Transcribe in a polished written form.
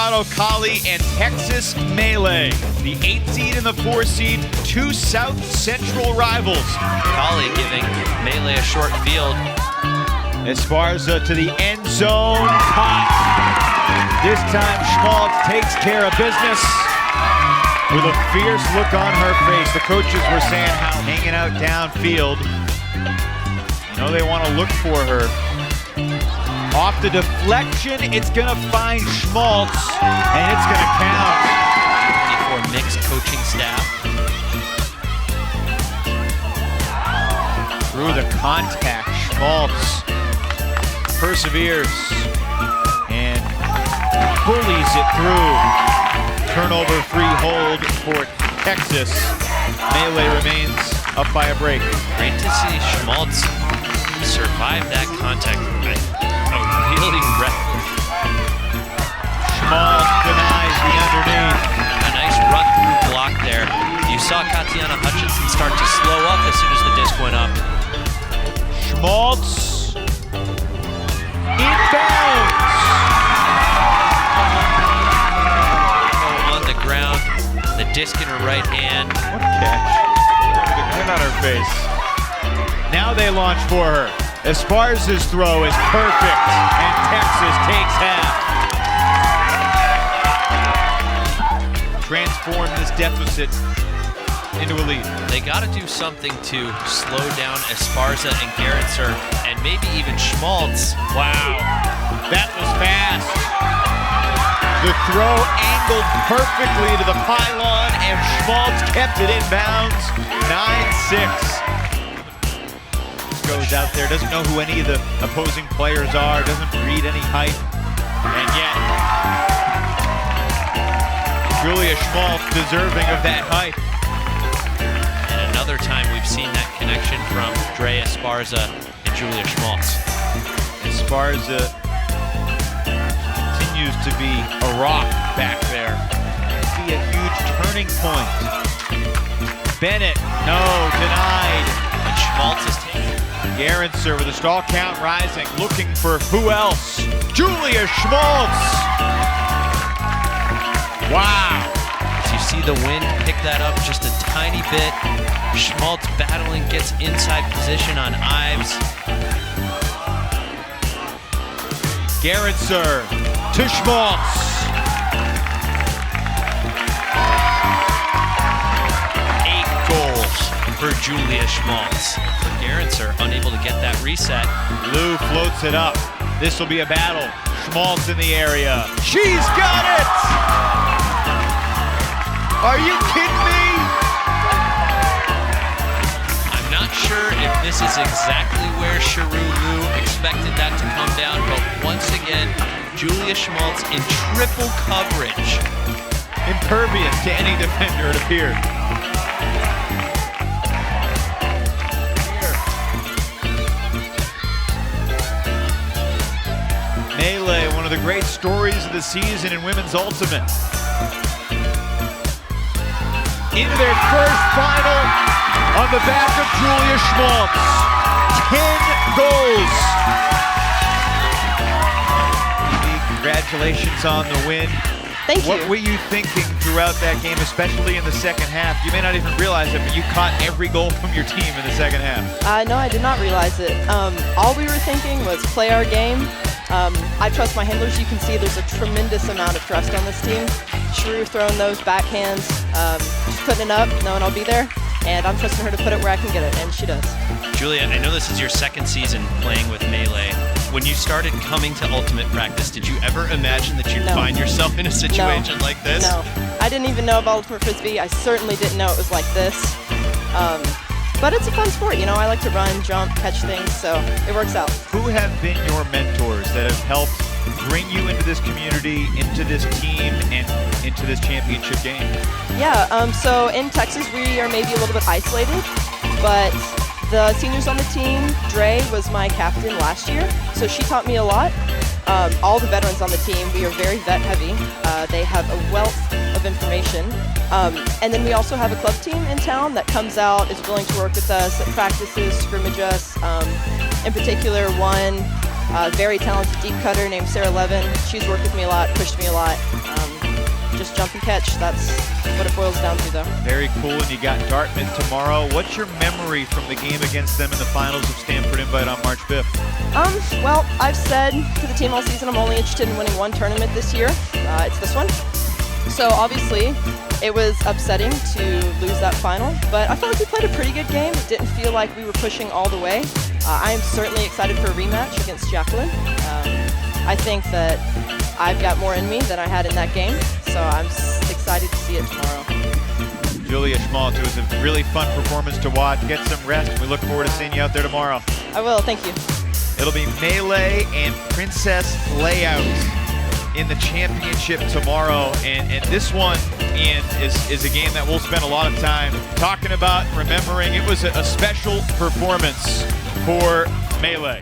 Colorado Collie and Texas Melee. The 8th seed and the 4th seed, two South Central rivals. Collie giving Melee a short field. Esparza to the end zone, caught. This time Schmaltz takes care of business with a fierce look on her face. The coaches were saying how hanging out downfield. You know they want to look for her. Off the deflection, it's gonna find Schmaltz, and it's gonna count. 24 mixed coaching staff. Through the contact, Schmaltz perseveres and bullies it through. Turnover free hold for Texas. Melee remains up by a break. Great to see Schmaltz survive that contact. Really reckless. Schmaltz denies the underneath. A nice run through block there. You saw Katiana Hutchinson start to slow up as soon as the disc went up. Schmaltz inbounds. On the ground, the disc in her right hand. What a catch. Get on her face. Now they launch for her. Esparza's throw is perfect, and Texas takes half. Transform this deficit into a lead. They got to do something to slow down Esparza and Gerritzer, and maybe even Schmaltz. Wow, that was fast. The throw angled perfectly to the pylon, and Schmaltz kept it in bounds. 9-6. Goes out there, doesn't know who any of the opposing players are, doesn't read any height, and yet Julia Schmaltz deserving of that height. And another time we've seen that connection from Dre Esparza and Julia Schmaltz. Esparza continues to be a rock back there. Be a huge turning point. Bennett, no, denied. And Schmaltz is taking. Gerritzer with a stall count rising, looking for who else? Julia Schmaltz! Wow! As you see the wind pick that up just a tiny bit. Schmaltz battling, gets inside position on Ives. Gerritzer to Schmaltz. For Julia Schmaltz. For Gerritzer, unable to get that reset. Lou floats it up. This will be a battle. Schmaltz in the area. She's got it! Are you kidding me? I'm not sure if this is exactly where Cheru Lou expected that to come down, but once again, Julia Schmaltz in triple coverage. Impervious to any defender, it appeared. Melee, one of the great stories of the season in women's ultimate. Into their first final on the back of Julia Schmaltz. 10 goals. Congratulations on the win. Thank you. What were you thinking throughout that game, especially in the second half? You may not even realize it, but you caught every goal from your team in the second half. No, I did not realize it. All we were thinking was play our game. I trust my handlers. You can see there's a tremendous amount of trust on this team. Cheru throwing those backhands, just putting it up, knowing I'll be there. And I'm trusting her to put it where I can get it, and she does. Julia, I know this is your second season playing with Melee. When you started coming to Ultimate practice, did you ever imagine that you'd find yourself in a situation like this? No, I didn't even know about Ultimate Frisbee. I certainly didn't know it was like this. But it's a fun sport, you know. I like to run, jump, catch things, so it works out. Who have been your mentors that have helped bring you into this community, into this team, and into this championship game? Yeah, so in Texas, we are maybe a little bit isolated, but the seniors on the team, Dre was my captain last year, so she taught me a lot. All the veterans on the team, we are very vet heavy. They have a wealth of information. And then we also have a club team in town that comes out, is willing to work with us at practices, scrimmage us. In particular, one very talented deep cutter named Sarah Levin. She's worked with me a lot, pushed me a lot. Just jump and catch. That's what it boils down to, though. Very cool. And you got Dartmouth tomorrow. What's your memory from the game against them in the finals of Stanford Invite on March 5th? Well, I've said to the team all season I'm only interested in winning one tournament this year. It's this one. So obviously, it was upsetting to lose that final, but I felt like we played a pretty good game. It didn't feel like we were pushing all the way. I am certainly excited for a rematch against Jacqueline. I think that I've got more in me than I had in that game, so I'm excited to see it tomorrow. Julia Schmaltz, it was a really fun performance to watch. Get some rest. We look forward to seeing you out there tomorrow. I will, thank you. It'll be Melee and Princess Layout in the championship tomorrow, and this one, Ian, is a game that we'll spend a lot of time talking about, remembering. It was a special performance for Melee.